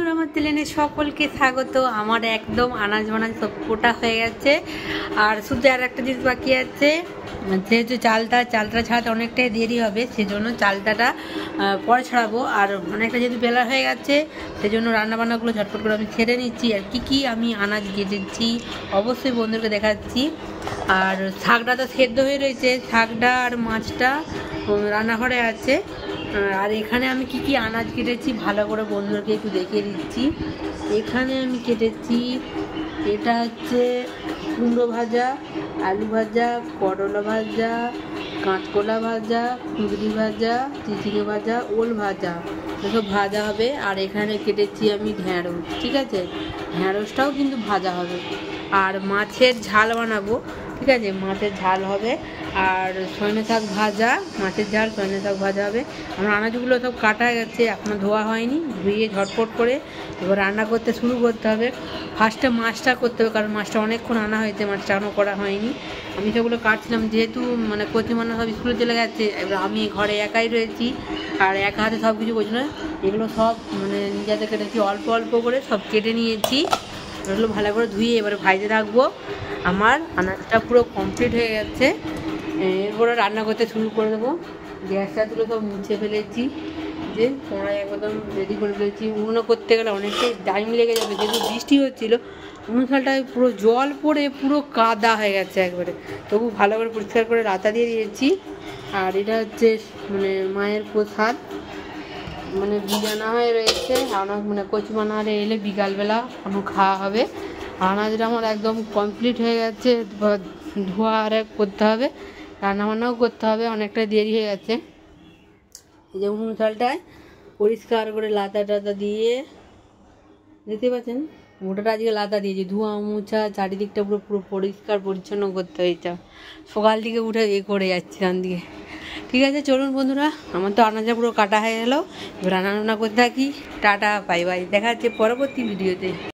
বন্ধুরা, আমার চ্যানেলে সকলকে স্বাগত। আমার একদম আনাজ বানাজ সব কোটা হয়ে গেছে, আর শুধু আর একটা জিনিস বাকি আছে। যেহেতু চালটা ছাড়াতে অনেকটাই দেরি হবে, সেজন্য চালটাটা পরে ছাড়াবো। আর অনেকটা যেহেতু বেলা হয়ে গেছে, সেজন্য রান্নাবান্নাগুলো ঝটপট করে আমি ছেড়ে নিচ্ছি। আর কি আমি আনাজ কেটেছি অবশ্যই বন্ধুকে দেখাচ্ছি। আর শাকটা তো সেদ্ধ হয়ে রয়েছে, শাকটা আর মাছটা রান্নাঘরে আছে। আর এখানে আমি কি আনাজ কেটেছি ভালো করে বন্ধুদেরকে একটু দেখিয়ে দিচ্ছি। এখানে আমি কেটেছি, এটা হচ্ছে কুমড়ো ভাজা, আলু ভাজা, করলা ভাজা, কাঁচকলা ভাজা, কুঁদরি ভাজা, চিচিড়ে ভাজা, ওল ভাজা, এসব ভাজা হবে। আর এখানে কেটেছি আমি ঢ্যাঁড়স, ঠিক আছে, ঢ্যাঁড়সটাও কিন্তু ভাজা হবে। আর মাছের ঝাল বানাবো, ঠিক আছে, মাছের ঝাল হবে। আর সজনে শাক ভাজা, মাছের ঝাল, সজনে শাক ভাজা হবে। আমার আনাজগুলো সব কাটা গেছে, এখনও ধোয়া হয়নি, ধুয়ে ঝটপট করে এবার রান্না করতে শুরু করতে হবে। ফার্স্টে মাছটা করতে হবে, কারণ মাছটা অনেকক্ষণ আনা হয়েছে, মাছটা এখনও করা হয়নি। আমি সেগুলো কাটছিলাম, যেহেতু কচি মানুষ সব স্কুলে চলে গেছে, এবার আমি ঘরে একাই রয়েছি, আর একা হাতে সব কিছু করছি না। এগুলো সব নিজেদের কেটেছি, অল্প অল্প করে সব কেটে নিয়েছি। এগুলো ভালো করে ধুয়ে এবারে ভাজতে রাখবো। আমার আনাজটা পুরো কমপ্লিট হয়ে গেছে, এরপরে রান্না করতে শুরু করে দেবো। গ্যাসটা তুলে সব মুছে ফেলেছি, যে কড়াই একদম রেডি করে ফেলেছি। উনুনে করতে গেলে অনেকটাই টাইম লেগে যাবে, যেহেতু বৃষ্টি হচ্ছিলো, উনুনশালটায় পুরো জল পড়ে পুরো কাদা হয়ে গেছে একবারে। তবু ভালো করে পরিষ্কার করে রাতা দিয়ে দিয়েছি। আর এটা হচ্ছে মায়ের প্রসাদ, বিজানা হয়ে রয়েছে। কচি মানারে এলে বিকালবেলা খাওয়া হবে। আনাজটা আমার একদম কমপ্লিট হয়ে গেছে, ধোয়া আর করতে হবে, রান্নাবান্নাও করতে হবে, অনেকটা দেরি হয়ে গেছে। এই যে উনুন চালটায় পরিষ্কার করে লাতা টাতা দিয়ে, দেখতে পাচ্ছেন মোটাটা আজকে লাতা দিয়েছি, ধোয়া মুছা চারিদিকটা পুরো পুরো পরিষ্কার পরিচ্ছন্ন করতে হয়েছে। সকাল থেকে উঠে করে যাচ্ছি ডান দিকে। ঠিক আছে, চলুন বন্ধুরা, আমার তো আনাজটা পুরো কাটা হয়ে গেল, রান্না করতে থাকি। টাটা, বাই বাই, দেখা যাচ্ছে পরবর্তী ভিডিওতে।